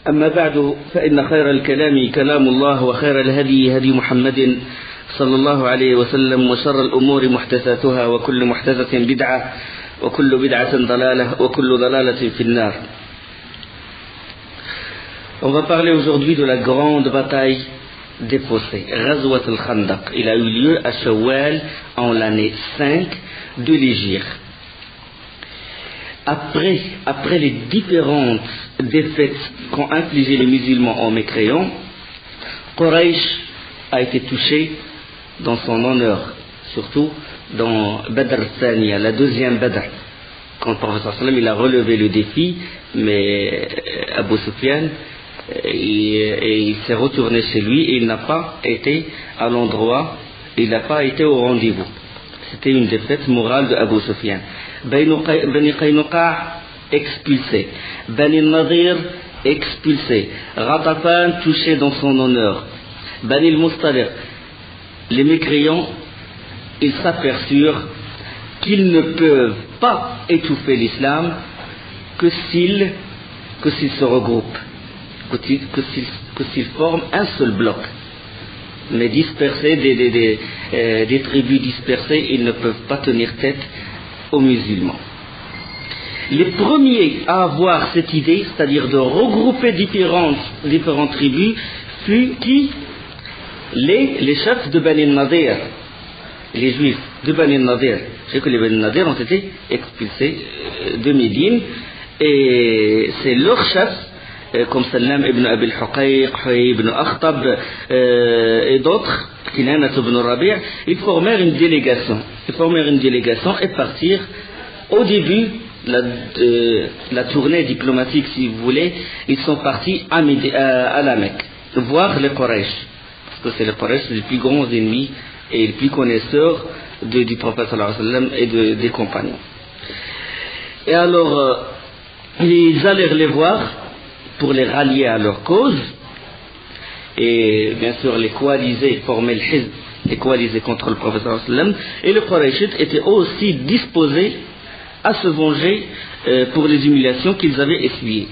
أما بعد فإن خير الكلام كلام الله وخير الهدي هدي محمد صلى الله عليه وسلم وشر الأمور محدثاتها وكل محدثة بدعة وكل بدعة ضلالة وكل ضلالة في النار. On va parler aujourd'hui de la grande bataille des fossés, Ghazwat al-Khandaq. Il a eu lieu à Shawwal en l'année 5 de l'Hégire. Après les différentes défaites qu'ont infligées les musulmans en mécréants, Quraysh a été touché dans son honneur, surtout dans Badr Thaniya, la deuxième Badr, quand le prophète sallam il a relevé le défi, mais Abu Sufyan il s'est retourné chez lui et il n'a pas été à l'endroit, il n'a pas été au rendez-vous. C'était une défaite morale de Abu Sufyan. Bani Qaynuqa expulsé, Bani Nadir expulsé, Ghatafan touché dans son honneur, Bani al-Mustaliq. Les mécréants, ils s'aperçurent qu'ils ne peuvent pas étouffer l'islam que s'ils se regroupent, que s'ils forment un seul bloc. Mais dispersés, des tribus dispersées, ils ne peuvent pas tenir tête aux musulmans. Les premiers à avoir cette idée, c'est-à-dire de regrouper différentes tribus, furent qui? Les chefs de Bani Nadir, les juifs de Bani Nadir. Je sais que les Bani Nadir ont été expulsés de Médine, et c'est leurs chefs, comme Salam ibn Abi al-Huqayq, Huyay ibn Akhtab et d'autres, Kinana ibn Rabi', ils formèrent une délégation et partirent au début la tournée diplomatique, si vous voulez. Ils sont partis à la Mecque, voir les Quraysh, parce que c'est les Quraysh les plus grands ennemis et les plus connaisseurs du prophète sallallahu alayhi wa sallam et des compagnons. Et alors ils allèrent les voir pour les rallier à leur cause, et bien sûr les coalisés, former le Hizb, les coalisés contre le prophète sallallahu alayhi wa sallam, et les Qurayshites étaient aussi disposés à se venger pour les humiliations qu'ils avaient essuyées.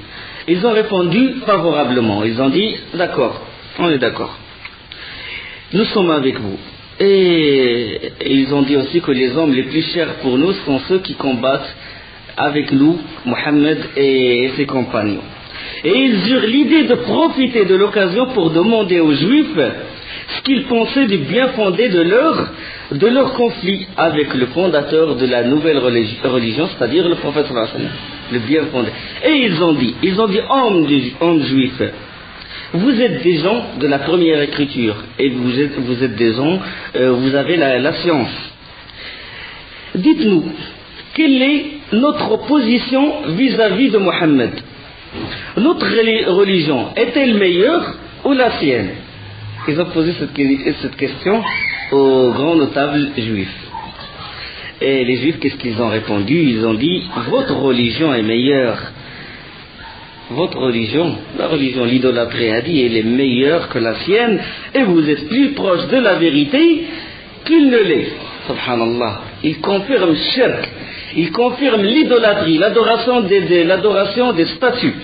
Ils ont répondu favorablement, ils ont dit d'accord, on est d'accord, nous sommes avec vous. Et ils ont dit aussi que les hommes les plus chers pour nous sont ceux qui combattent avec nous, Mohammed et ses compagnons. Et ils eurent l'idée de profiter de l'occasion pour demander aux Juifs ce qu'ils pensaient du bien fondé de leur conflit avec le fondateur de la nouvelle religion, c'est-à-dire le prophète sallallahu alayhi wa sallam, le bien fondé. Et ils ont dit hommes juifs, vous êtes des gens de la première écriture, et vous êtes des gens, vous avez la science. Dites-nous, quelle est notre position vis-à-vis de Mohammed? Notre religion est-elle meilleure ou la sienne? Ils ont posé cette question aux grands notables juifs. Et les juifs, qu'est-ce qu'ils ont répondu? Ils ont dit, votre religion est meilleure. Votre religion, la religion, l'idolâtrie a dit, elle est meilleure que la sienne, et vous êtes plus proche de la vérité qu'il ne l'est. Subhanallah. Ils confirment shirk, ils confirment l'idolâtrie, l'adoration des statues.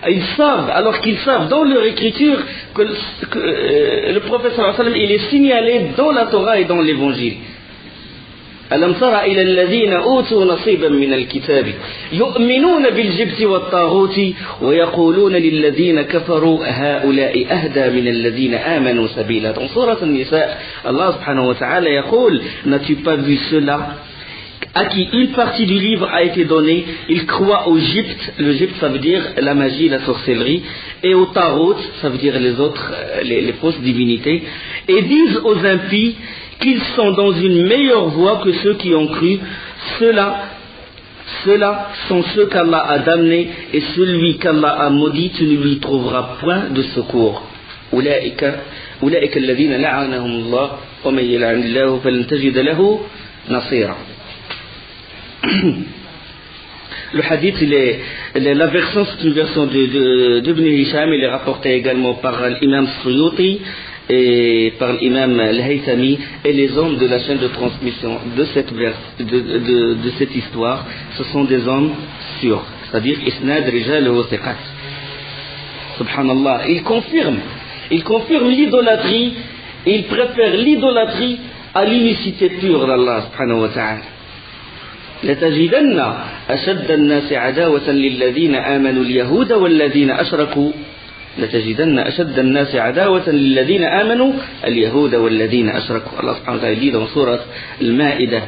Ils savent, alors qu'ils savent dans leur écriture que le prophète sallallahu alayhi wa sallam, il est signalé dans la Torah et dans l'évangile. ألم تر إلى الذين أوتوا نصيبا من الكتاب يؤمنون بالجبت والطاغوت ويقولون للذين كفروا هؤلاء أهدى من الذين آمنوا سبيلا. Dans Surat An-Nisa, Allah subhanahu wa ta'ala يقول, n'as-tu pas vu cela à qui une partie du livre a été donnée? Ils croient au Gypte, le Gypte ça veut dire la magie, la sorcellerie, et au Tarot, ça veut dire les autres, les fausses divinités, et disent aux impies qu'ils sont dans une meilleure voie que ceux qui ont cru. Ceux-là sont ceux qu'Allah a damnés, et celui qu'Allah a maudit, tu ne lui trouveras point de secours. أولئك الذين لعنهم الله ومن يلعن الله فلن تجد له نصيرا. Le hadith, la version, c'est une version d'Ibn Hisham, il est rapporté également par l'imam Suyuti et par l'imam Al-Haythami et les hommes de la chaîne de transmission de cette histoire. Ce sont des hommes sûrs, c'est-à-dire Isnad Rijal wa Thiqat. subhanallah, il confirme l'idolâtrie, il préfère l'idolâtrie à l'unicité pure d'Allah subhanahu wa ta'ala. لتجدن أشد الناس عداوة للذين آمنوا اليهود والذين أشركوا لتجدن أشد الناس عداوة للذين آمنوا اليهود والذين أشركوا. Allah subhanahu wa ta'ala dit dans sourate Al-Ma'idah,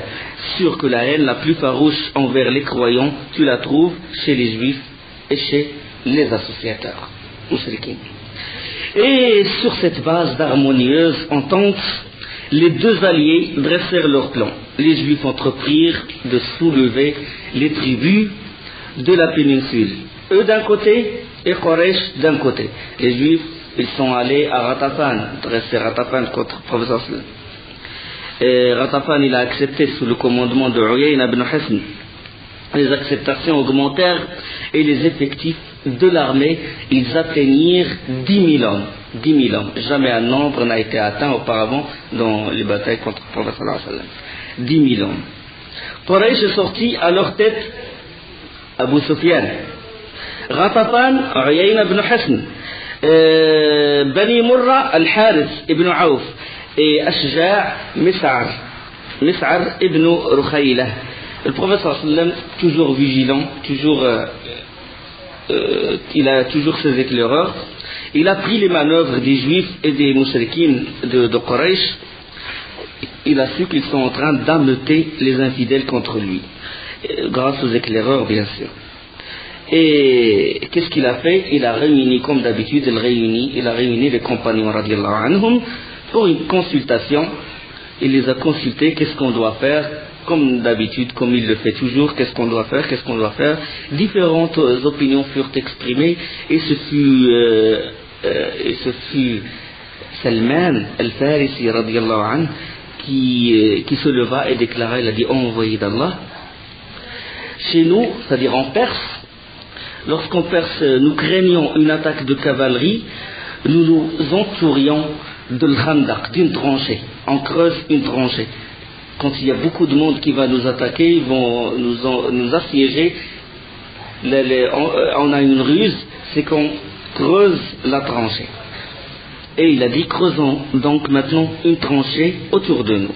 sûr que la haine la plus farouche envers les croyants, tu la trouves chez les juifs et chez les associateurs mushrikins. Et sur cette base d'harmonieuse entente, les deux alliés dressèrent leur plan. Les Juifs entreprirent de soulever les tribus de la péninsule. Eux d'un côté et Quraysh d'un côté. Les Juifs, ils sont allés à Ghatafan, dresser Ghatafan contre le professeur. Ghatafan, il a accepté sous le commandement de Uyayna ibn Hisn. Les acceptations augmentèrent et les effectifs de l'armée, ils atteignirent 10 000 hommes. 10 000 hommes. Jamais un nombre n'a été atteint auparavant dans les batailles contre le prophète sallallahu alayhi wa sallam. 10 000 hommes. Quraysh est sorti à leur tête Abu Sufyan, Ghatafan, Uyayna ibn Hisn, Bani Murra, Al-Harith ibn Auf et Ashja' Mis'ar ibn Rukhaylah. Le prophète sallallahu alayhi wa sallam, toujours vigilant, il a toujours ses éclaireurs. Il a pris les manœuvres des Juifs et des Mushrikines de Quraysh. Il a su qu'ils sont en train d'ameuter les infidèles contre lui, grâce aux éclaireurs bien sûr. Et qu'est-ce qu'il a fait? Il a réuni, comme d'habitude, il a réuni les compagnons radiallahu anhum pour une consultation. Il les a consultés, qu'est-ce qu'on doit faire? Comme d'habitude, comme il le fait toujours, qu'est-ce qu'on doit faire? Différentes opinions furent exprimées et ce fut Salman al-Farisi radiallahu anhu qui se leva et déclara, il a dit: oh envoyé d'Allah, chez nous, c'est-à-dire en Perse, lorsqu'en Perse nous craignions une attaque de cavalerie, nous nous entourions de l'Khandaq, d'une tranchée. On creuse une tranchée. Quand il y a beaucoup de monde qui va nous attaquer, ils vont nous assiéger. On a une ruse, c'est qu'on creuse la tranchée. Et il a dit: creusons donc maintenant une tranchée autour de nous.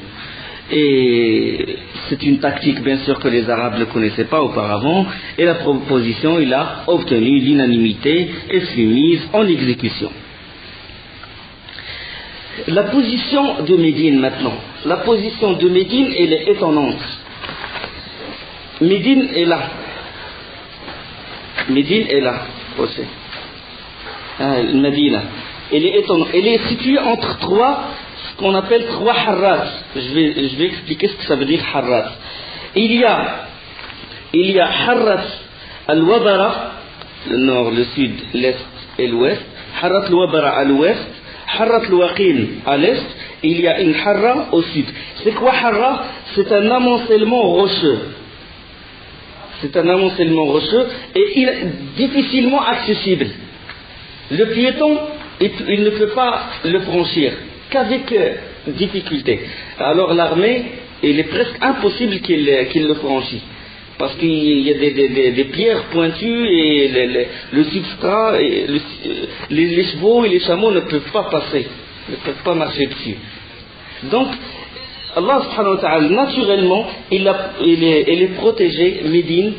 Et c'est une tactique bien sûr que les Arabes ne connaissaient pas auparavant. Et la proposition, il a obtenu l'unanimité et fut mise en exécution. La position de Médine maintenant. La position de Médine, elle est étonnante. Médine est là. Aussi. Médine. Elle est étonnante. Elle est située entre ce qu'on appelle trois harras. Je vais expliquer ce que ça veut dire harras. Il y a harras al-Wabara, le nord, le sud, l'est et l'ouest. Harras al-Wabara à l'ouest. Harrat al-Waqin à l'est, il y a une harra au sud. C'est quoi harra? C'est un amoncellement rocheux. Et il est difficilement accessible. Le piéton, il ne peut pas le franchir qu'avec difficulté. Alors l'armée, il est presque impossible qu'il le franchisse. Parce qu'il y a des pierres pointues et le substrat, et les chevaux et les chameaux ne peuvent pas passer, ne peuvent pas marcher dessus. Donc, Allah subhanahu wa ta'ala, naturellement, il est protégé, Médine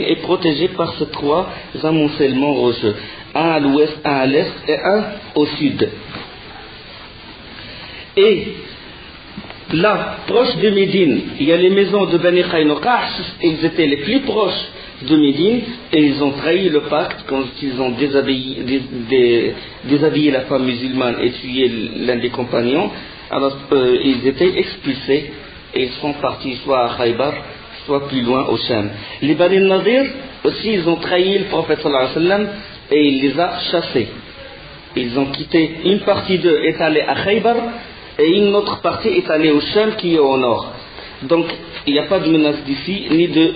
est protégée par ces trois amoncellements rocheux. Un à l'ouest, un à l'est et un au sud. Et là, proche de Médine, il y a les maisons de Bani Qaynuqa, ils étaient les plus proches de Médine et ils ont trahi le pacte quand ils ont déshabillé la femme musulmane et tué l'un des compagnons. Alors ils étaient expulsés et ils sont partis soit à Khaybar, soit plus loin au Sham. Les Bani Nadir aussi, ils ont trahi le prophète sallallahu alayhi wa sallam et il les a chassés. Ils ont quitté, une partie d'eux est allée à Khaybar et une autre partie est allée au Sham qui est au nord. Donc il n'y a pas de menace d'ici, ni de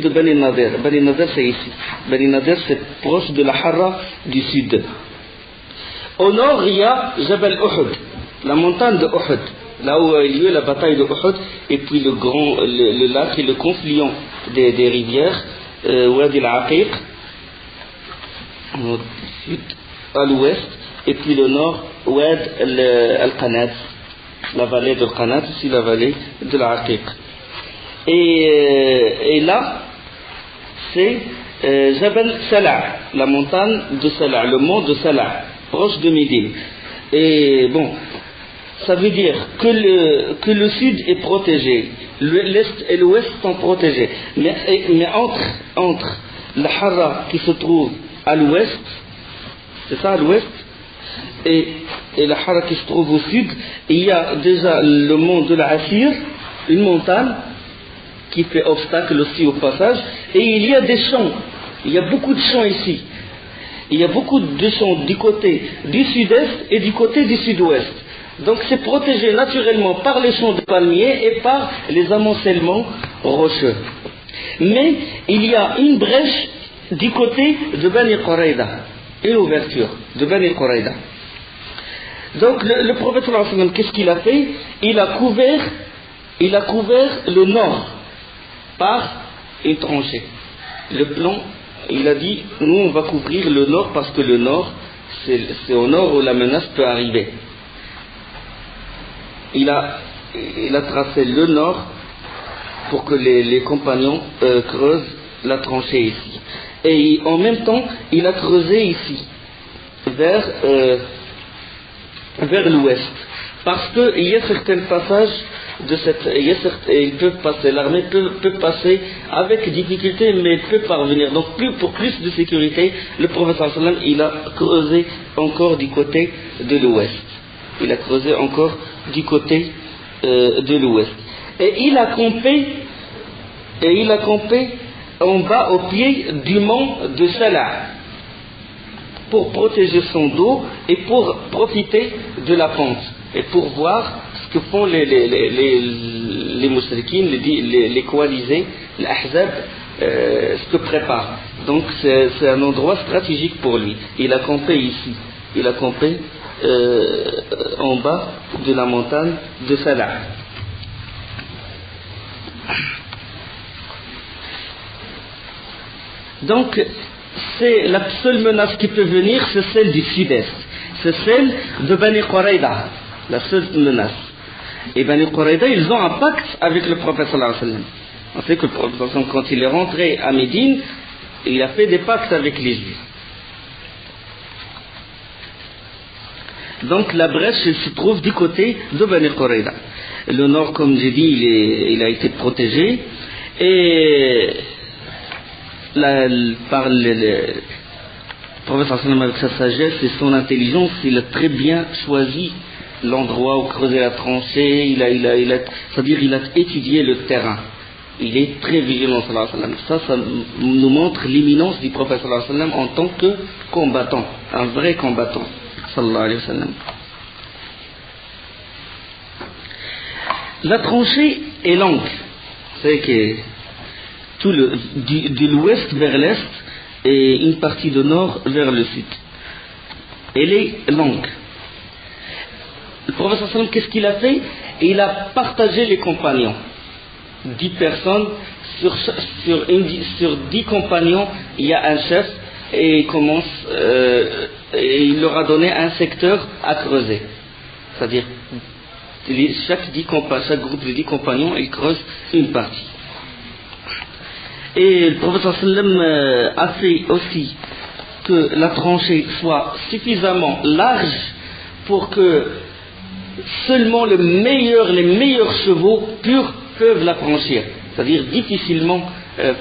Bani Nadir. Bani Nadir c'est ici. Bani Nadir c'est proche de la Harra du sud. Au nord il y a Jabal Uhud, la montagne de Uhud, là où a eu lieu la bataille de Uhud, et puis le lac et le confluent des rivières, Wadi al-Aqiq. au sud, à l'ouest, et puis le nord, Oued al-Qanat, la vallée de Qanat, aussi la vallée de l'Aqiq. Et là, c'est Jabal Salah, la montagne de Salah, le mont de Salah, proche de Médine. Et bon, ça veut dire que le sud est protégé, l'est et l'ouest sont protégés. Mais entre la Hara qui se trouve à l'ouest, c'est ça à l'ouest, et la Hara qui se trouve au sud, il y a déjà le mont de l'Assir, une montagne qui fait obstacle aussi au passage, et il y a des champs, il y a beaucoup de champs ici. Il y a beaucoup de champs du côté du sud-est et du côté du sud-ouest. Donc c'est protégé naturellement par les champs de palmiers et par les amoncellements rocheux. Mais il y a une brèche du côté de Bani Quraïda, une ouverture de Bani Quraïda. Donc le prophète sallallahu alayhi wa sallam, qu'est-ce qu'il a fait? Il a couvert le nord par une tranchée. Le plan, il a dit, nous on va couvrir le nord parce que le nord, c'est au nord où la menace peut arriver. Il a tracé le nord pour que les compagnons creusent la tranchée ici. Et en même temps, il a creusé ici, vers l'ouest. Parce qu'il y a certains passages ils peuvent passer, l'armée peut passer avec difficulté, mais peut parvenir. Donc pour plus de sécurité, le prophète sallallahu alayhi wa sallam, il a creusé encore du côté de l'ouest. Il a creusé encore du côté de l'ouest. Et il a campé en bas au pied du mont de Salah pour protéger son dos et pour profiter de la pente et pour voir ce que font les moussrikines, les coalisés, les ahzab, ce que préparent. Donc c'est un endroit stratégique pour lui. Il a campé ici, il a campé en bas de la montagne de Salah. Donc c'est la seule menace qui peut venir, c'est celle du sud-est, c'est celle de Bani Quraïda, la seule menace. Et Bani Quraïda, ils ont un pacte avec le prophète sallallahu alayhi wa sallam. On sait que le prophète sallallahu alayhi wa sallam, quand il est rentré à Médine, il a fait des pactes avec les Juifs. Donc la brèche, elle se trouve du côté de Bani Quraïda. Le nord, comme j'ai dit, il a été protégé. Et par le prophète sallallahu alayhi wa sallam, avec sa sagesse et son intelligence, il a très bien choisi l'endroit où creuser la tranchée, c'est-à-dire il a étudié le terrain. Il est très vigilant, sallallahu alayhi wa sallam. Ça nous montre l'imminence du prophète sallallahu alayhi wa sallam en tant que combattant, un vrai combattant, sallallahu alayhi wa sallam. La tranchée est longue. C'est que de l'ouest vers l'est et une partie du nord vers le sud. Elle est longue. Le prophète sallallahu alayhi wa sallam, qu'est-ce qu'il a fait? Il a partagé les compagnons. 10 personnes, sur 10 compagnons, il y a un chef et il leur a donné un secteur à creuser. C'est-à-dire, chaque groupe de 10 compagnons, il creuse une partie. Et le prophète sallallahu alayhi wa sallam a fait aussi que la tranchée soit suffisamment large pour que seulement les meilleurs chevaux purs peuvent la franchir, c'est-à-dire difficilement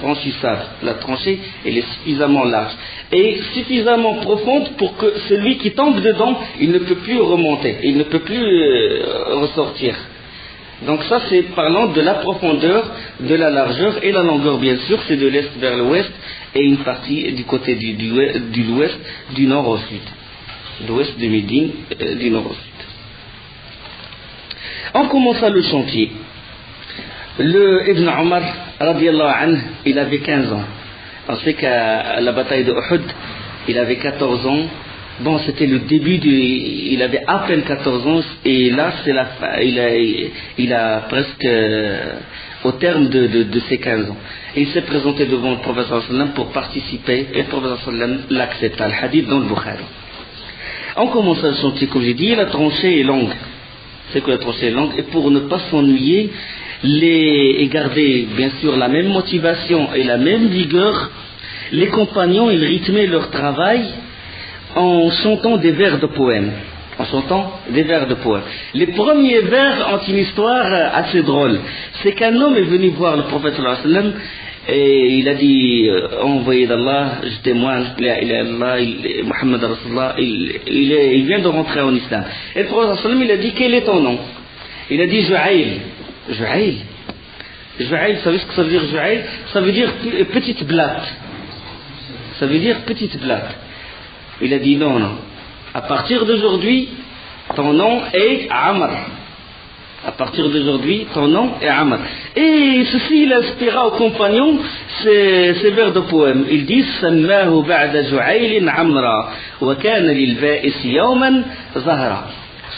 franchissable. La tranchée, elle est suffisamment large et suffisamment profonde pour que celui qui tombe dedans, il ne peut plus remonter, il ne peut plus ressortir. Donc ça, c'est parlant de la profondeur, de la largeur et la longueur, bien sûr, c'est de l'est vers l'ouest et une partie du côté de l'ouest, du nord au sud, de l'ouest de Médine, du nord au sud. On commença le chantier. Le Ibn Omar, radiallahu anhu, il avait 15 ans. On sait qu'à la bataille de Uhud, il avait 14 ans. Bon, c'était le début il avait à peine 14 ans, et là, c'est la fin. Il a presque au terme de ses 15 ans. Et il s'est présenté devant le prophète sallam pour participer, et le prophète sallam l'accepta. Le hadith dans le Bukhari. En commençant le chantier, comme j'ai dit, la tranchée est longue. C'est que la tranchée est longue, et pour ne pas s'ennuyer, et garder bien sûr la même motivation et la même vigueur, les compagnons, ils rythmaient leur travail en chantant des vers de poèmes. En chantant des vers de poèmes. Les premiers vers ont une histoire assez drôle. C'est qu'un homme est venu voir le prophète sallallahu alayhi wa sallam et il a dit, envoyé d'Allah, je témoigne, Muhammad Rasulullah, il vient de rentrer en islam. Et le prophète sallallahu alayhi wa sallam, il a dit, quel est ton nom? Il a dit Ju'ayl. Ju'ayl. Ju'ayl, vous savez ce que ça veut dire Ju'ayl? Ça veut dire petite blatte. Ça veut dire petite blatte. Il a dit non. À partir d'aujourd'hui, ton nom est Amr. À partir d'aujourd'hui, ton nom est Amr. Et ceci, il inspira aux compagnons ces vers de poème. Ils disent Sammahu ba'da Ju'aylin Amra, wa kana lil ba'is yawman zahra.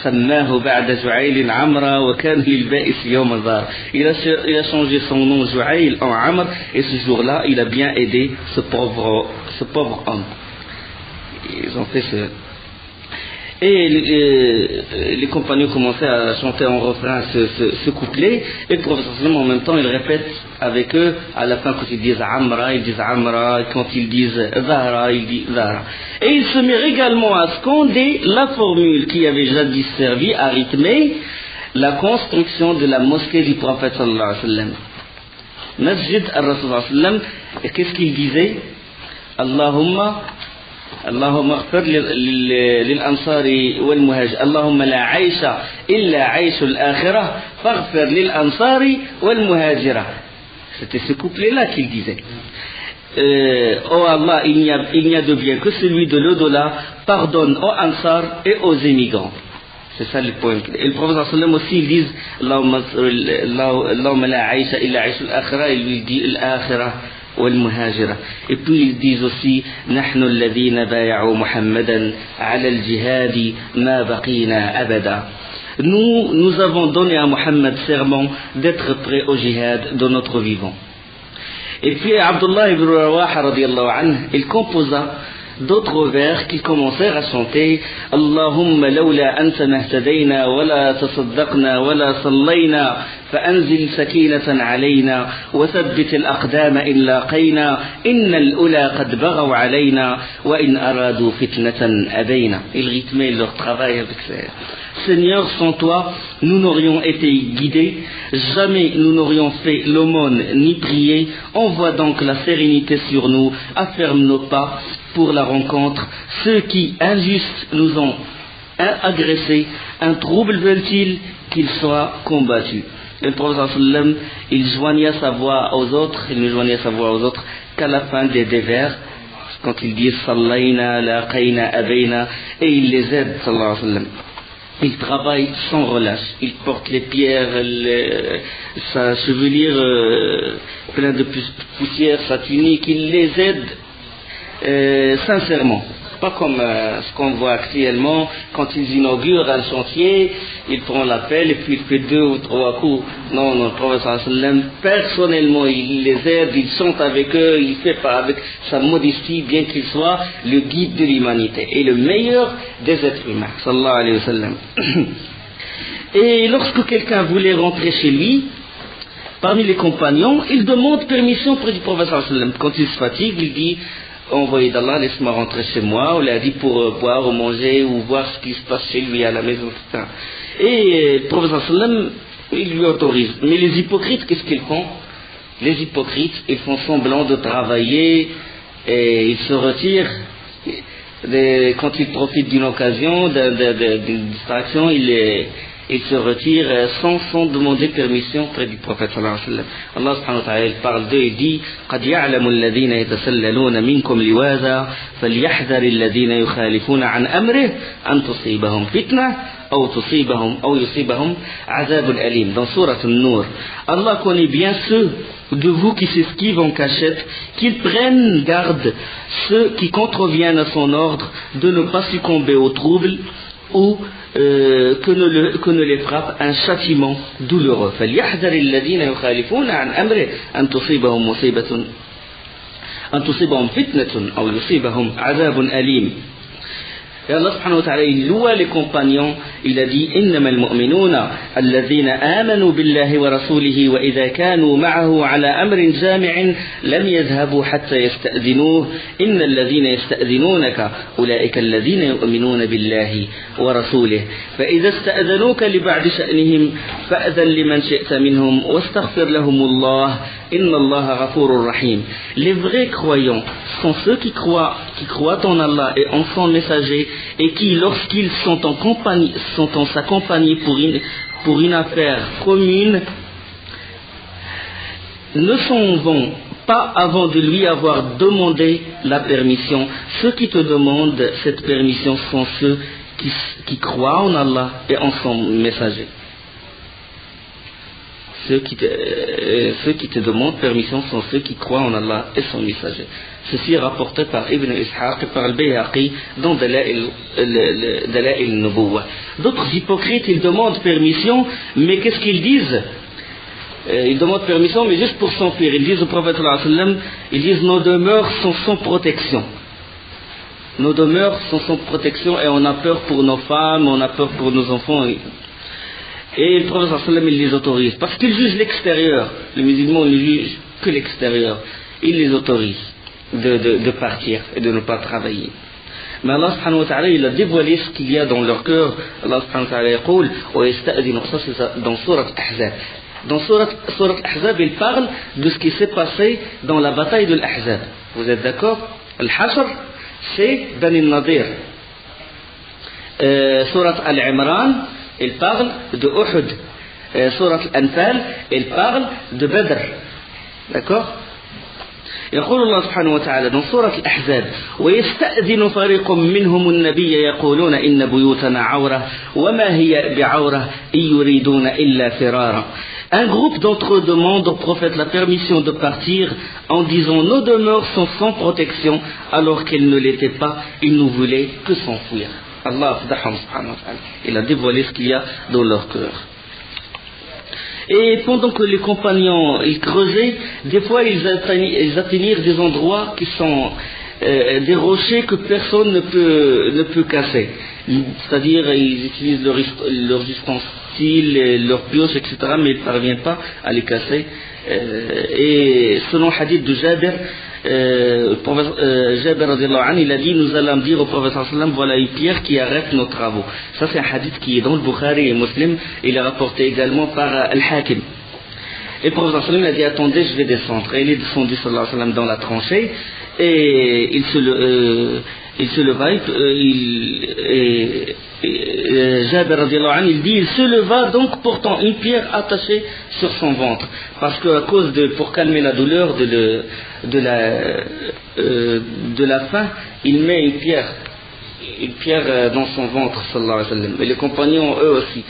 Sammahu ba'da Ju'aylin Amra, wa kana lil ba'is yawman zahra. Il a changé son nom Ju'ayl en Amr, et ce jour-là, il a bien aidé ce pauvre homme. Ils ont fait ce. Et les compagnons commençaient à chanter en refrain ce couplet, et le prophète en même temps il répète avec eux, à la fin quand ils disent Amra, ils disent Amra, quand ils disent Zahra, ils disent Zahra. Et ils se mirent également à scander la formule qui avait jadis servi à rythmer la construction de la mosquée du prophète sallallahu alayhi wa sallam. Masjid al-Rasul sallallahu alayhi wa sallam, et qu'est-ce qu'il disait? اللهم اغفر للأنصار والمهاجر اللهم لا عيش إلا عيش الآخرة فاغفر للأنصار والمهاجرة. C'était ce couplet-là qu'il disait. Oh Allah, il n'y a de bien que celui de l'au-delà, pardonne aux Ansar et aux émigrants. C'est ça le point. Et le prophète sallam aussi, il dit Allahumma la aisha illa aisha al-akhira, il lui dit al-akhira wal-muhajira. Et puis ils disent aussi نحن الذين بايعوا محمدا على الجهاد ما بقينا أبدا. Nous avons donné à Muhammad serment d'être prêts au jihad de notre vivant. Et puis Abdullah ibn Rawaha radiyallahu anhu, il composa d'autres vers qui commencèrent à chanter Allahumma lawla anta mahtadayna wala tasaddaqna wala sallayna فأنزل سكينة علينا وثبت الأقدام إن لاقينا إن الأولى قد بغوا علينا وإن أرادوا فتنة أبينا. Ils rythmaient leur travail avec ça. Seigneur, sans toi, nous n'aurions été guidés, jamais nous n'aurions fait l'aumône ni prié. Envoie donc la sérénité sur nous, afferme nos pas pour la rencontre. Ceux qui, injustes, nous ont agressés, un trouble veulent-ils qu'ils soient combattus. Et le prophète sallam, il joignait sa voix aux autres, il ne joignait sa voix aux autres qu'à la fin des vers, quand il dit Sallayna, laqayna, abayna, et il les aide, sallallahu alayhi wa sallam. Il travaille sans relâche, il porte les pierres, sa chevelure pleine de poussière, sa tunique, il les aide sincèrement. Pas comme ce qu'on voit actuellement, quand ils inaugurent un chantier, ils prennent l'appel et puis il fait 2 ou 3 coups. Non, le prophète sallam, personnellement, il les aide, il chante avec eux, il fait pas avec sa modestie, bien qu'il soit le guide de l'humanité et le meilleur des êtres humains. Sallallahu alayhi wa sallam. Et lorsque quelqu'un voulait rentrer chez lui, parmi les compagnons, il demande permission auprès du prophète sallam. Quand il se fatigue, il dit envoyé d'Allah, laisse-moi rentrer chez moi. On l'a dit pour boire ou manger ou voir ce qui se passe chez lui à la maison, etc. Et le prophète sallam, il lui autorise. Mais les hypocrites, qu'est-ce qu'ils font? Les hypocrites, ils font semblant de travailler et ils se retirent. Quand ils profitent d'une occasion, d'une distraction, ils se retirent sans demander permission auprès du prophète sallallahu alayhi wa sallam. Allah subhanahu wa ta'ala il parle d'eux et dit قد يعلم الذين يتسللون منكم لواذا فليحذر الذين يخالفون عن أمره أن تصيبهم فتنة أو يصيبهم عذاب أليم. Dans sourate An-Nur, Allah connaît bien ceux de vous qui s'esquivent en cachette, qu'ils prennent garde, ceux qui contreviennent à son ordre, de ne pas succomber au trouble ou que ne les frappe un châtiment douloureux. فليحذر الذين يخالفون عن أمره أن تصيبهم فتنة أو يصيبهم عذاب أليم. Et Allah subhanahu wa ta'ala, il loua les compagnons, il a dit إنما المؤمنون الذين آمنوا بالله ورسوله وإذا كانوا معه على أمر جامع لم يذهبوا حتى يستأذنوه إن الذين يستأذنونك أولئك الذين يؤمنون بالله ورسوله فإذا استأذنوك لبعض شأنهم فأذن لمن شئت منهم واستغفر لهم الله إن الله غفور رحيم. Les vrais croyants sont ceux qui croient en Allah et en son messager et qui, lorsqu'ils sont en sa compagnie pour une affaire commune, ne s'en vont pas avant de lui avoir demandé la permission. Ceux qui te demandent cette permission sont ceux qui croient en Allah et en son messager. Ceux qui te demandent permission sont ceux qui croient en Allah et son messager. Ceci est rapporté par Ibn Ishaq et par Al-Bayhaqi dans Dala'il al-Nubuwah. D'autres hypocrites, ils demandent permission, mais qu'est-ce qu'ils disent? Ils demandent permission, mais juste pour s'enfuir. Ils disent au prophète sallallahu alayhi wa sallam, ils disent nos demeures sont sans protection. Nos demeures sont sans protection et on a peur pour nos femmes, on a peur pour nos enfants. Et le prophète sallallahu alayhi wa sallam, il les autorise. Parce qu'ils jugent l'extérieur. Les musulmans ne jugent que l'extérieur. Ils les autorisent de partir et de ne pas travailler. Mais Allah subhanahu wa ta'ala, il a dévoilé ce qu'il y a dans leur cœur. Allah subhanahu wa ta'ala يقول ويستأذن. Ça c'est dans Surat Ahzab. Dans Surat Ahzab, il parle de ce qui s'est passé dans la bataille de l'Ahzab. Vous êtes d'accord? Al-Hashr, c'est Bani Nadir. Surat Al-Imran, il parle de Uhud. Surat Al-Anfal, il parle de Badr. D'accord? يقول الله سبحانه وتعالى dans سورة الأحزاب ويستأذن فريق منهم النبي يقولون إن بيوتنا عورة وما هي بعورة إن يريدون إلا فرارا. Un groupe d'entre eux demande au prophète la permission de partir en disant nos demeures sont sans protection alors qu'elles ne l'étaient pas, ils ne voulaient que s'enfuir. Allah subhanahu wa ta'ala, il a dévoilé ce qu'il y a dans leur cœur. Et pendant que les compagnons ils creusaient, des fois ils atteignirent des endroits qui sont des rochers que personne ne peut casser. C'est-à-dire ils utilisent leurs ustensiles, leurs pioches, etc. mais ils ne parviennent pas à les casser. Et selon le hadith de Jabir, Jabir radiallahu anhu, il a dit nous allons dire au prophète sallallahu alayhi wa sallam voilà une pierre qui arrête nos travaux. Ça c'est un hadith qui est dans le Bukhari et Muslim. Il est rapporté également par Al-Hakim. Et le prophète sallallahu alayhi wa sallam a dit attendez je vais descendre. Et il est descendu sallallahu alayhi wa sallam dans la tranchée et il se leva Jabir radiallahu anhu, il dit il se leva donc portant une pierre attachée sur son ventre parce que pour calmer la douleur de la faim il met une pierre dans son ventre sallallahu alayhi wa sallam. Et les compagnons eux aussi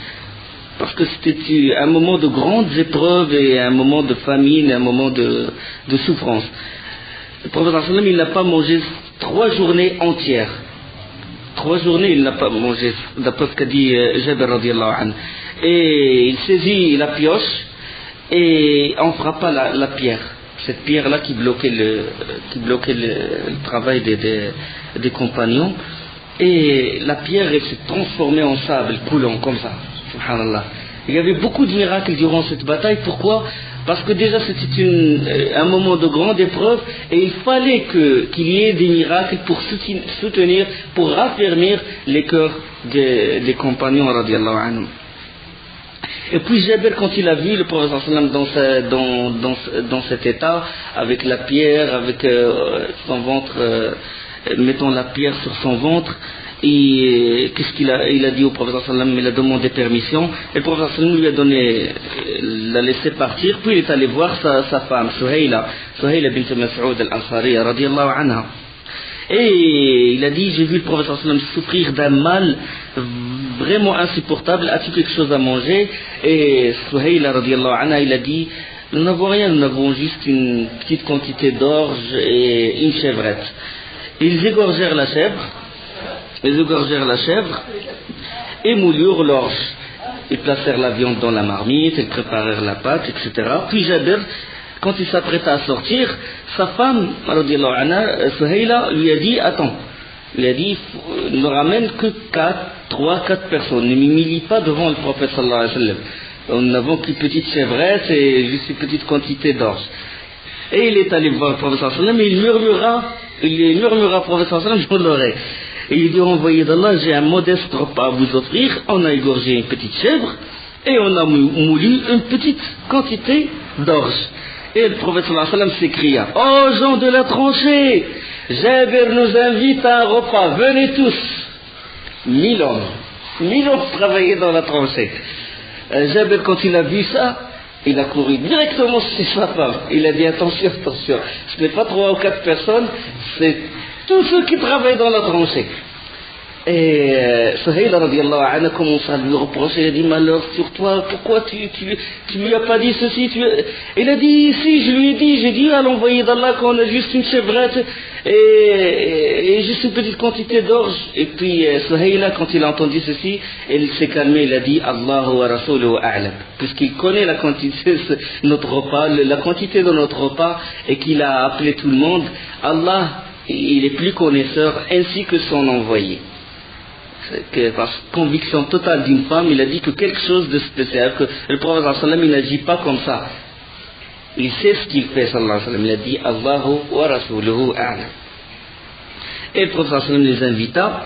parce que c'était un moment de grandes épreuves et un moment de famine, un moment de souffrance. Le prophète sallallahu alayhi wa sallam il n'a pas mangé 3 journées entières. 3 journées il n'a pas mangé, d'après ce qu'a dit Jabir radiallahu anhu. Et il saisit la pioche et on frappa la pierre. Cette pierre-là qui bloquait le travail des compagnons. Et la pierre s'est transformée en sable coulant comme ça. Subhanallah. Il y avait beaucoup de miracles durant cette bataille. Pourquoi? Parce que déjà c'était un moment de grande épreuve et il fallait qu'il y ait des miracles pour soutenir, pour raffermir les cœurs des compagnons radiallahu anhum. Et puis Jabir, quand il a vu le prophète sallallahu alayhi wa sallam dans cet état, avec la pierre, avec son ventre, mettant la pierre sur son ventre, et qu'est-ce qu'il a dit au prophète sallallahu alayhi wa sallam? Il a demandé permission et le prophète sallallahu alayhi wa sallam l'a laissé partir, puis il est allé voir sa femme Suhayla bint Mas'ud al-Ansariya radiyallahu anha. Et il a dit j'ai vu le prophète sallallahu alayhi wa sallam souffrir d'un mal vraiment insupportable, as-tu quelque chose à manger? Et Suhayla radiyallahu anha, il a dit nous n'avons rien, nous avons juste une petite quantité d'orge et une chevrette. Ils égorgèrent la chèvre Ils égorgèrent la chèvre et moulurent l'orge. Ils placèrent la viande dans la marmite, ils préparèrent la pâte, etc. Puis Jabir, quand il s'apprêta à sortir, sa femme, radiallahu anha, Suhayla, lui a dit, attends, il a dit, ne ramène que 3-4 personnes, ne m'humilie pas devant le prophète sallallahu alayhi wa sallam. Nous n'avons qu'une petite chevrette et juste une petite quantité d'orge. Et il est allé voir le prophète sallallahu alayhi wa sallam et il murmura au prophète sallallahu alayhi wa sallam dans l'oreille. Et il dit, envoyé d'Allah, j'ai un modeste repas à vous offrir. On a égorgé une petite chèvre et on a moulu une petite quantité d'orge. Et le prophète sallallahu alayhi wa sallam s'écria, oh gens de la tranchée, Jabir nous invite à un repas, venez tous. 1000 hommes travaillaient dans la tranchée. Jabir, quand il a vu ça, il a couru directement chez sa femme. Il a dit, attention, ce n'est pas 3 ou 4 personnes, c'est tous ceux qui travaillent dans la tranchée. Et Suhayla radiallahu anha commence à lui reprocher, il a dit, malheur sur toi, pourquoi tu lui as pas dit ceci Il a dit, si, je lui ai dit, j'ai dit à l'envoyé d'Allah qu'on a juste une chevrette et juste une petite quantité d'orge. Et puis Suhayla, quand il a entendu ceci, il s'est calmé, il a dit, Allahu wa rasuluhu a'lam, puisqu'il connaît la quantité de notre repas, la quantité de notre repas, et qu'il a appelé tout le monde, Allah, il est plus connaisseur, ainsi que son envoyé. Par conviction totale d'une femme, il a dit que quelque chose de spécial, que le prophète sallallahu alayhi wa sallam, il n'agit pas comme ça. Il sait ce qu'il fait, sallallahu alayhi wa sallam. Il a dit Allahu wa rasuluhu a'lam. Et le prophète sallallahu alayhi wa sallam les invita,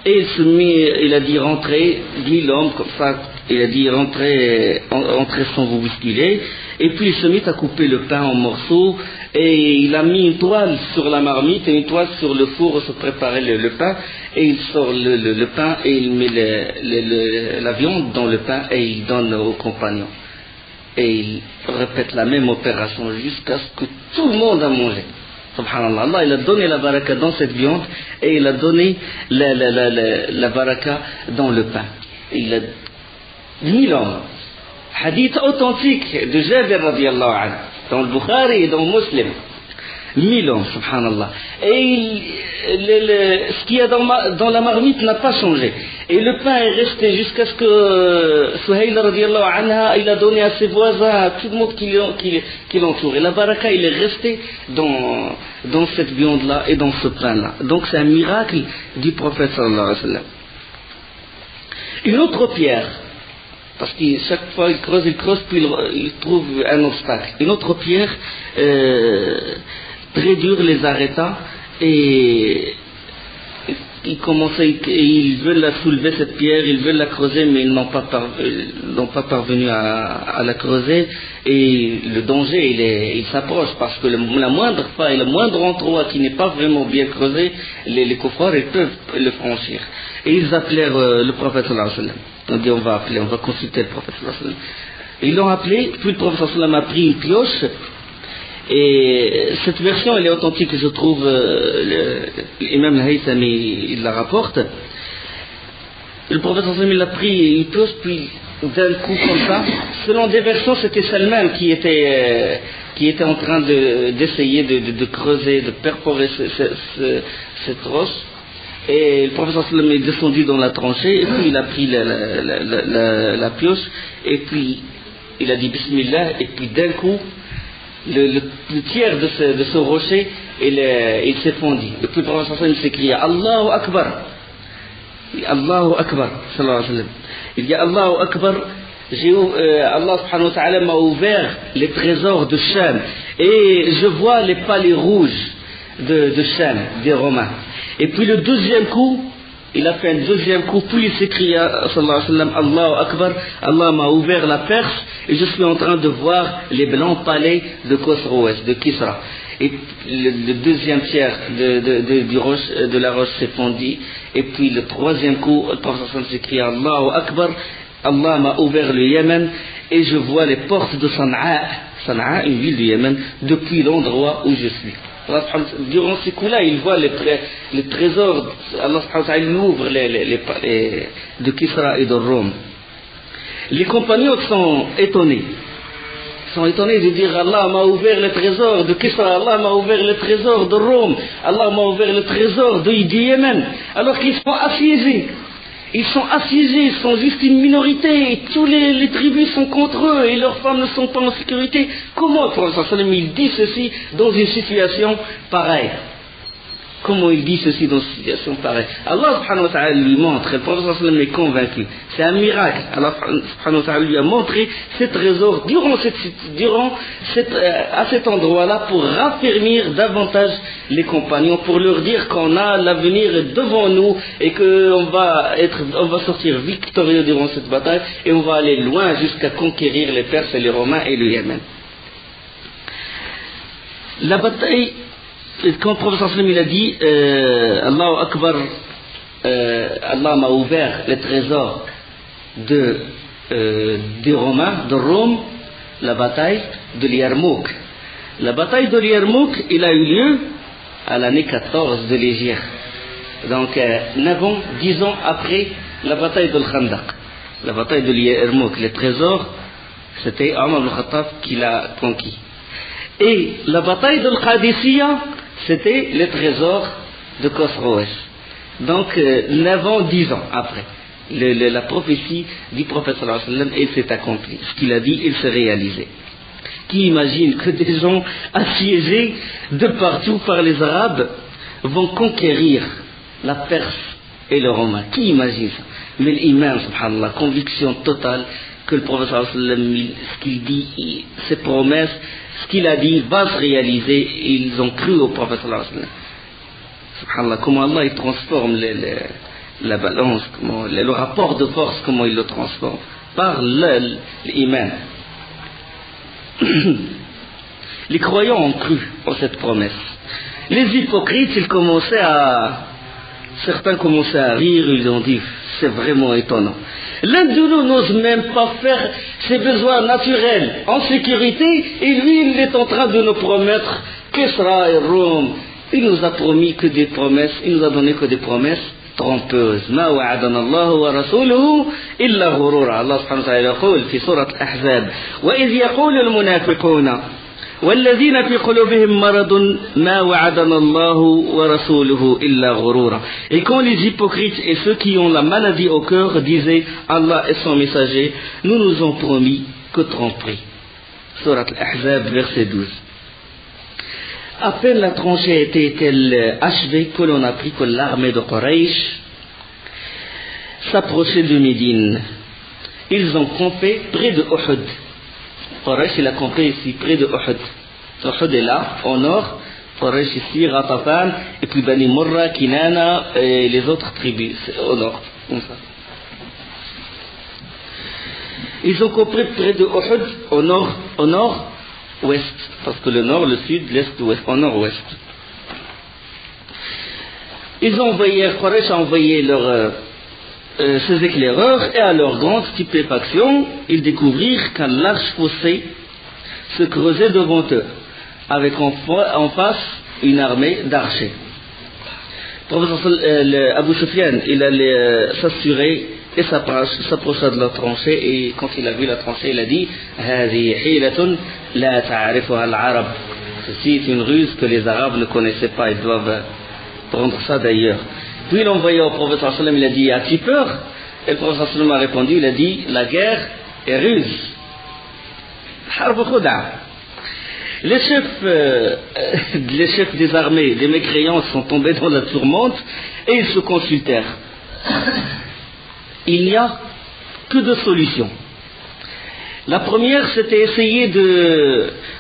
et il se mit, il a dit rentrez, 10 hommes comme ça, il a dit rentrez sans vous bousculer, et puis il se mit à couper le pain en morceaux, et il a mis une toile sur la marmite et une toile sur le four où se préparait le pain, et il sort le pain et il met la viande dans le pain et il donne aux compagnons. Et il répète la même opération jusqu'à ce que tout le monde a mangé. Subhanallah, Allah il a donné la baraka dans cette viande et il a donné la baraka dans le pain. Il a 1000 hommes. Hadith authentique de Jabir radiallahu anhu, dans le Bukhari et dans le Muslim. 1000 hommes, subhanallah. Et ce qu'il y a dans la marmite n'a pas changé. Et le pain est resté jusqu'à ce que Suhayla radiallahu anha, il a donné à ses voisins, à tout le monde qui l'entoure. Et la baraka, il est resté dans cette viande-là et dans ce pain-là. Donc c'est un miracle du prophète sallallahu alayhi wa sallam. Une autre pierre, parce que chaque fois il creuse, puis il trouve un obstacle. Une autre pierre très dure les arrêta et ils veulent la soulever cette pierre, ils veulent la creuser, mais ils n'ont pas parvenu à la creuser. Et le danger il s'approche parce que la moindre faille, le moindre endroit qui n'est pas vraiment bien creusé, les kuffars ils peuvent le franchir. Et ils appelèrent le prophète sallallahu alayhi wa sallam. On dit on va consulter le prophète sallallahu alayhi wa sallam. Ils l'ont appelé, puis le prophète sallallahu alayhi wa sallam a pris une pioche. Et cette version elle est authentique, je trouve, l'imam al-Haythami il la rapporte. Le prophète sallallahu alayhi wa sallam il a pris une pioche, puis d'un coup comme ça, selon des versions c'était Salman qui était en train d'essayer de creuser, de perforer cette roche. Et le prophète sallallahu alayhi wa sallam est descendu dans la tranchée, et puis il a pris la pioche, et puis il a dit Bismillah, et puis d'un coup le tiers de ce rocher il s'est fondu. Et puis le prophète sallallahu alayhi wa sallam s'écria Allahu Akbar, Allahu Akbar sallallahu alayhi wa sallam. Il dit Allahu Akbar, Allah subhanahu wa ta'ala m'a ouvert les trésors de Sham et je vois les palais rouges de Sham, des Romains. Et puis le deuxième coup, il a fait un deuxième coup, puis il s'écria sallallahu alayhi wa sallam Allahu Akbar, Allah m'a ouvert la Perse et je suis en train de voir les blancs palais de Khosroès, de Kisra. Et le deuxième tiers de la roche s'est fondu. Et puis le troisième coup, le prophète sallallahu alayhi wa sallam s'écria Allahu Akbar, Allah m'a ouvert le Yémen et je vois les portes de Sana'a, une ville du Yémen, depuis l'endroit où je suis. Durant ces coups-là, il voit les trésors, Allah il ouvre de Kisra et de Rome. Les compagnons sont étonnés. Ils sont étonnés de dire Allah m'a ouvert le trésor de Kisra, Allah m'a ouvert le trésor de Rome, Allah m'a ouvert le trésor du Yémen, alors qu'ils sont assiégés. Ils sont assiégés, ils sont juste une minorité, et tous les tribus sont contre eux, et leurs femmes ne sont pas en sécurité. Comment le prophète sallallahu alayhi wa sallam, il dit ceci dans une situation pareille? Comment il dit ceci dans une situation pareille? Allah subhanahu wa ta'ala lui montre, le prophète sallallahu alayhi wa sallam est convaincu. C'est un miracle. Allah subhanahu wa ta'ala lui a montré ces trésors à cet endroit-là pour raffermir davantage les compagnons, pour leur dire qu'on a l'avenir devant nous et qu'on va sortir victorieux durant cette bataille et on va aller loin jusqu'à conquérir les Perses et les Romains et le Yémen. La bataille, quand le prophète sallallahu alayhi wa sallam il a dit Allahu Akbar, Allah m'a ouvert les trésors des Romains, de Rome, la bataille de Yarmouk. La bataille de Yarmouk, il a eu lieu à l'année 14 de l'Hégire. Donc 10 ans après la bataille de Khandaq. La bataille de Yarmouk, les trésors, c'était Omar ibn Khattab qui l'a conquis. Et la bataille de Qadisiyya, c'était les trésors de Khosroès. Donc 10 ans après. La prophétie du prophète sallallahu alayhi wa sallam, elle s'est accomplie. Ce qu'il a dit, il s'est réalisé. Qui imagine que des gens assiégés de partout par les Arabes vont conquérir la Perse et le Romain? Qui imagine ça? Mais l'imam, subhanallah, conviction totale que le prophète sallallahu alayhi wa sallam, ce qu'il dit, ses promesses, ce qu'il a dit va se réaliser. Ils ont cru au prophète sallallahu alayhi wa sallam. Subhanallah, comment Allah il transforme la balance, le rapport de force, comment il le transforme par l'iman. Les croyants ont cru en cette promesse. Les hypocrites, certains commençaient à rire, ils ont dit c'est vraiment étonnant. L'un de nous n'ose même pas faire ses besoins naturels en sécurité, et lui il est en train de nous promettre Kisra et Rome. Il nous a promis que des promesses, il nous a donné que des promesses trompeuses. ما وعدنا الله ورسوله إلا غرورا. الله سبحانه وتعالى يقول في سورة الأحزاب وإذ يقول المنافقون والذين في قلوبهم مرض ما وعدنا الله ورسوله إلا غرورا. Et quand les hypocrites et ceux qui ont la maladie au cœur disaient Allah et son messager nous nous ont promis que tromperie. Surat Al-Ahzab verset 12. À peine la tranchée était-elle achevée que l'on apprit que l'armée de Quraysh s'approchait de Médine. Ils ont campé près de Uhud. Quraysh il a campé ici près de Uhud. Uhud est là, au nord. Quraysh ici, Ghatafan, et puis Bani Murra, Kinana et les autres tribus au nord. Comme ça. Ils ont campé près de Uhud au nord. Ouest, parce que le nord, le sud, l'est, l'ouest, au nord-ouest. Quraysh a envoyé ses éclaireurs, et à leur grande stupéfaction, ils découvrirent qu'un large fossé se creusait devant eux, avec en face une armée d'archers. Abu Sufyan, il allait s'assurer et s'approcha de la tranchée, et quand il a vu la tranchée, il a dit هذه حيلة لا تعرفها العرب. Ceci est une ruse que les Arabes ne connaissaient pas, ils doivent prendre ça d'ailleurs. Puis il a envoyé au prophète sallallahu alayhi wa sallam, il a dit as-tu peur? Et le prophète sallallahu alayhi wa sallam a répondu, il a dit la guerre est ruse. Harb khuda. Les chefs des armées, des mécréants sont tombés dans la tourmente et ils se consultèrent. Il n'y a que deux solutions. La première, c'était essayer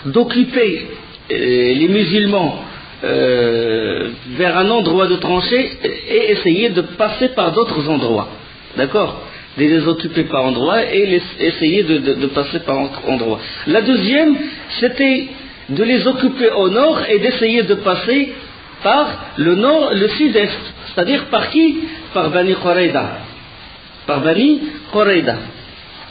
d'occuper les musulmans vers un endroit de tranchée et essayer de passer par d'autres endroits. D'accord? De les occuper par endroit et essayer de passer par endroit. La deuxième, c'était de les occuper au nord et d'essayer de passer par le sud-est. C'est-à-dire par qui? Par Bani Qurayda. Par Bani Qurayda.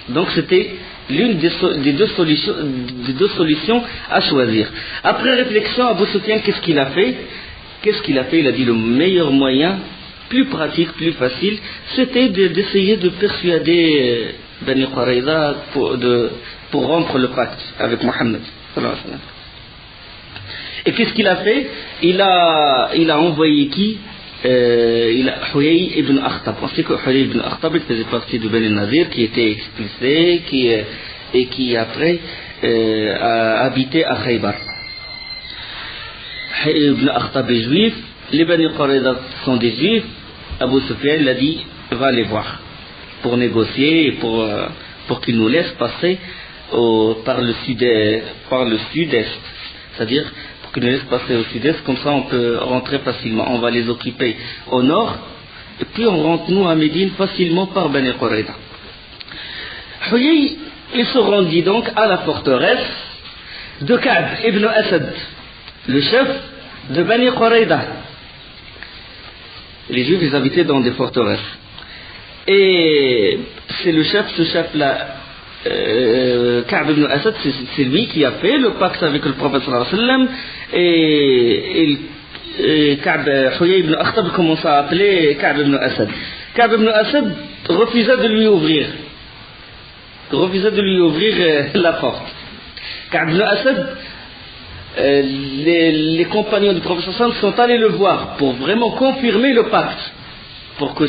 Donc c'était l'une des deux solutions à choisir. Après réflexion, Abu Sufyan, qu'est-ce qu'il a fait? Il a dit le meilleur moyen, plus pratique, plus facile, c'était d'essayer de persuader Bani Qurayza pour rompre le pacte avec Mohammed. Et qu'est-ce qu'il a fait? Il a envoyé qui? Huyay ibn Akhtab. On sait que Huyay ibn Akhtab faisait partie de Bani Nadir, qui était expulsé et qui après a habité à Khaybar. Huyay ibn Akhtab est juif, les Bani Qurayza sont des juifs. Abu Sufyan l'a dit, va les voir pour négocier et pour qu'ils nous laissent passer par le sud-est, c'est-à-dire pour qu'ils nous laissent passer au sud-est, comme ça on peut rentrer facilement. On va les occuper au nord et puis on rentre nous à Médine facilement par Bani Qurayza. Huyay, il se rendit donc à la forteresse de Ka'b ibn Asad, le chef de Bani Qurayza. Les Juifs, ils habitaient dans des forteresses. Et c'est ce chef-là, Ka'b ibn Asad, c'est lui qui a fait le pacte avec le prophète sallallahu alayhi wa sallam. Et Huyay ibn Akhtab commença à appeler Ka'b ibn Asad. Ka'b ibn Asad refusa de lui ouvrir. La porte. Ka'b ibn Asad, les compagnons du prophète sallallahu alayhi wa sallam sont allés le voir pour vraiment confirmer le pacte, pour que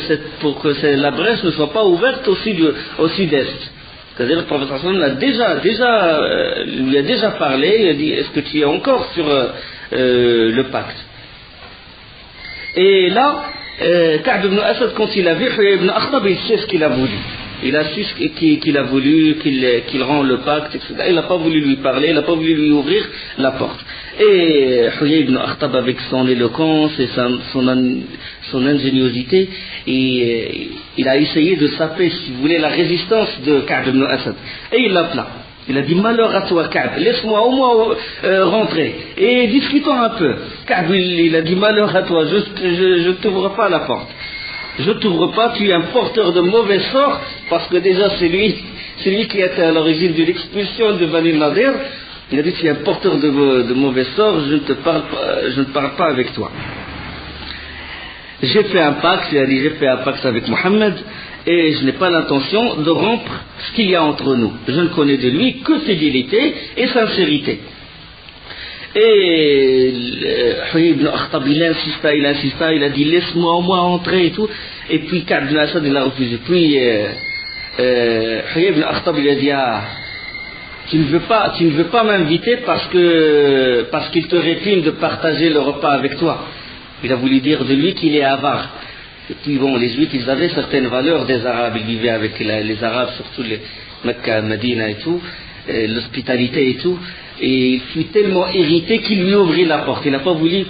la brèche ne soit pas ouverte au sud-est. C'est-à-dire le prophète sallallahu alayhi wa sallam lui a déjà parlé, il a dit est-ce que tu es encore sur le pacte? Et là, Ka'b ibn Asad, quand il a vu Huyay ibn Akhtab, il sait ce qu'il a voulu. Il a su qu'il a voulu qu'il rende le pacte, etc. Il n'a pas voulu lui parler, il n'a pas voulu lui ouvrir la porte. Et Huyay ibn Akhtab, avec son éloquence et son ingéniosité, il a essayé de saper, si vous voulez, la résistance de Ka'b ibn Asad. Et il l'appela. Il a dit malheur à toi Ka'b, laisse-moi au moins rentrer et discutons un peu. Ka'b, il a dit malheur à toi, je ne t'ouvre pas la porte. Je ne t'ouvre pas, tu es un porteur de mauvais sort, parce que déjà c'est lui qui était à l'origine de l'expulsion de Bani Nadir. Il a dit tu es un porteur de mauvais sort, je ne parle pas avec toi. J'ai fait un pacte, il a dit j'ai fait un pacte avec Mohammed, et je n'ai pas l'intention de rompre ce qu'il y a entre nous. Je ne connais de lui que fidélité et sincérité. Et Huyay ibn Akhtab, il insista, il a dit laisse-moi au moins entrer et tout. Et puis Ka'b ibn Asad, il a refusé. Puis Huyay ibn Akhtab, il a dit tu ne veux pas m'inviter parce qu'il te répugne de partager le repas avec toi. Il a voulu dire de lui qu'il est avare. Et puis bon, les Juifs, ils avaient certaines valeurs des Arabes, ils vivaient avec les Arabes, surtout les Mecca, Medina et tout, l'hospitalité et tout. Et il fut tellement irrité qu'il lui ouvrit la porte. Il n'a pas voulu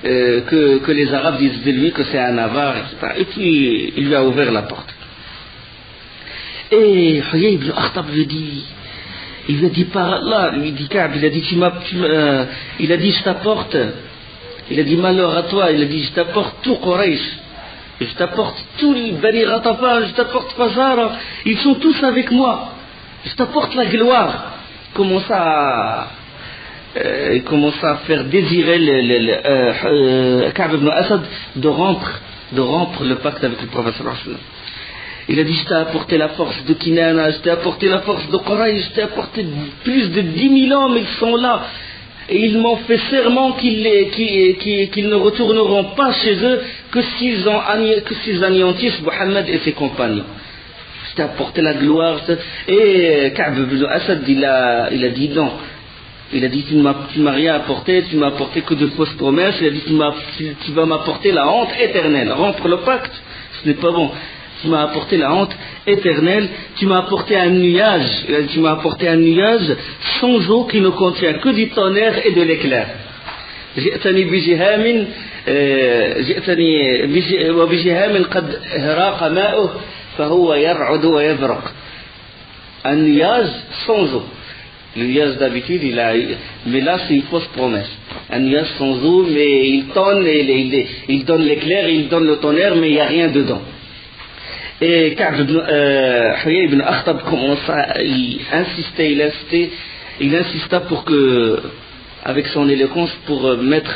que les Arabes disent de lui que c'est un avare, etc. Et puis il lui a ouvert la porte. Et Huyay ibn Akhtab lui a dit par Allah, lui dit Ka'b, il a dit il a dit je t'apporte, il a dit malheur à toi, il a dit je t'apporte tout Quraysh, je t'apporte tous les Bani Ghatafan, je t'apporte Fazara, ils sont tous avec moi, je t'apporte la gloire. Il commence à faire désirer Ka'b ibn Asad de rompre le pacte avec le prophète sallallahu alayhi wa sallam. Il a dit je t'ai apporté la force de Kinana, je t'ai apporté la force de Quraysh, je t'ai apporté plus de 10 000 hommes, ils sont là et ils m'ont fait serment qu'ils ne retourneront pas chez eux que s'ils anéantissent Mohammed et ses compagnons. Je t'ai apporté la gloire. Et Ka'b ibn Asad, il a dit non. Il a dit tu m'as rien apporté, tu m'as apporté que de fausses promesses. Il a dit tu vas m'apporter la honte éternelle. Rompre le pacte, ce n'est pas bon. Tu m'as apporté la honte éternelle, tu m'as apporté un nuage, sans eau qui ne contient que du tonnerre et de l'éclair. جئتني بجهام قد هراق ماؤه فهو يرعد ويبرق. Un nuage sans eau. Le nuage d'habitude, mais là c'est une fausse promesse. Un nuage sans eau, mais il tonne, il donne l'éclair, il donne le tonnerre, mais il n'y a rien dedans. Et Huyay ibn Akhtab il insista pour que avec son éloquence pour mettre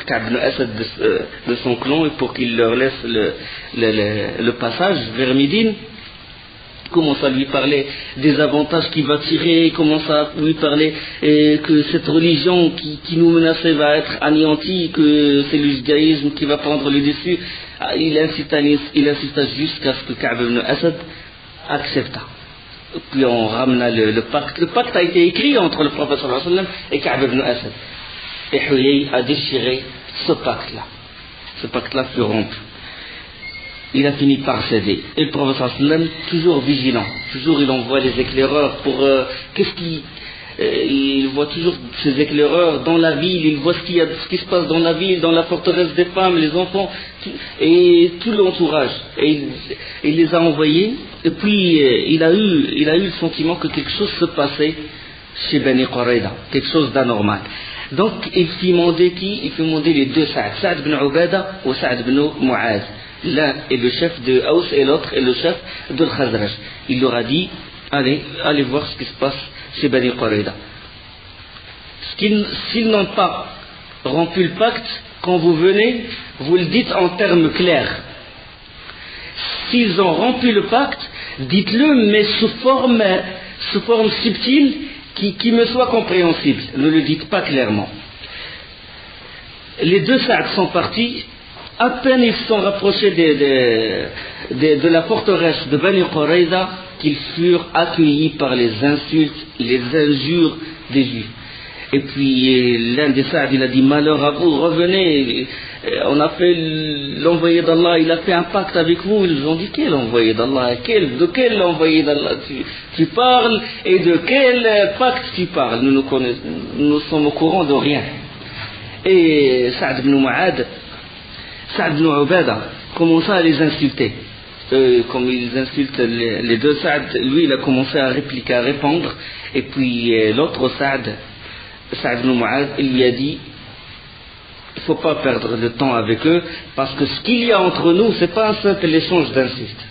Ka'b ibn Asad de son clan et pour qu'il leur laisse le passage vers Médine. Commence à lui parler des avantages qu'il va tirer, commence à lui parler que cette religion qui nous menaçait va être anéantie, que c'est le judaïsme qui va prendre le dessus. Il insista jusqu'à ce que Ka'b ibn Asad accepta. Puis on ramena le pacte. Le pacte a été écrit entre le prophète sallallahu alayhi wa sallam et Ka'b ibn Asad. Et Huyay a déchiré ce pacte-là. Ce pacte-là fut rompu. Il a fini par céder. Et le prophète sallallahu alayhi wa sallam, toujours vigilant, toujours il envoie les éclaireurs pour il voit toujours ces éclaireurs dans la ville, il voit ce qui se passe dans la ville, dans la forteresse des femmes, les enfants, et tout l'entourage. Et il les a envoyés, et puis il a eu le sentiment que quelque chose se passait chez Bani Qurayza, quelque chose d'anormal. Donc il fit mander qui? Il fit mander les deux Sa'd, Sa'd ibn Ubada ou Sa'd ibn Mu'az. L'un est le chef de Aws et l'autre est le chef de Khazraj. Il leur a dit, allez voir ce qui se passe chez Bani Qurayza. S'ils n'ont pas rompu le pacte, quand vous venez, vous le dites en termes clairs. S'ils ont rompu le pacte, dites-le, mais sous forme subtile qui me soit compréhensible. Ne le dites pas clairement. Les deux Sa'd sont partis. À peine ils se sont rapprochés de la forteresse de Bani Qurayza qu'ils furent accueillis par les insultes, les injures des Juifs. Et puis l'un des Sa'd, il a dit, malheur à vous, revenez, on a fait l'envoyé d'Allah, il a fait un pacte avec vous. Ils ont dit, quel envoyé d'Allah? De quel envoyé d'Allah tu parles, et de quel pacte tu parles? Nous sommes au courant de rien. Et Sa'd ibn Mu'ad, Sa'd ibn Ubada commença à les insulter. Comme ils insultent les deux Sa'd, lui il a commencé à répliquer, à répondre. Et puis l'autre Sa'd ibn Mu'az, il lui a dit, il ne faut pas perdre de temps avec eux, parce que ce qu'il y a entre nous, ce n'est pas un simple échange d'insultes.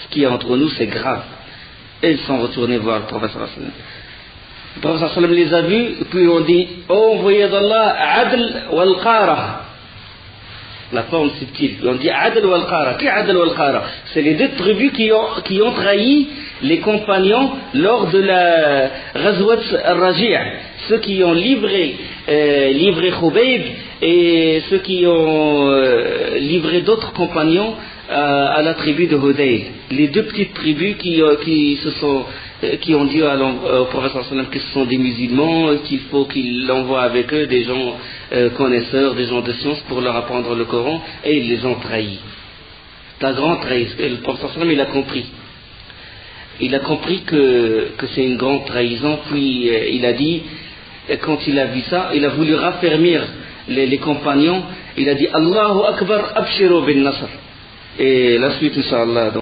Ce qu'il y a entre nous, c'est grave. Et ils sont retournés voir le prophète sallallahu alayhi wa sallam. Le prophète sallallahu alayhi wa sallam les a vus, et puis ils ont dit, oh envoyé d'Allah, Adl wal Qara. La forme subtile. On dit Adl wal Qara. Qui Adl wal Qara? C'est les deux tribus qui ont trahi les compagnons lors de la Ghazwat al-Raji'. Ceux qui ont livré Khubayb et ceux qui ont livré d'autres compagnons à la tribu de Hudayl. Les deux petites tribus qui ont dit au prophète sallallahu alayhi wa sallam que ce sont des musulmans, qu'il faut qu'il envoie avec eux des gens connaisseurs, des gens de science pour leur apprendre le Coran, et ils les ont trahis. La grande trahison. Et le prophète sallallahu alayhi wa sallam, il a compris. Il a compris que c'est une grande trahison, puis il a dit, quand il a vu ça, il a voulu raffermir les compagnons, il a dit Allahu Akbar, abshiru bin nasr. Et la suite, Inch'Allah.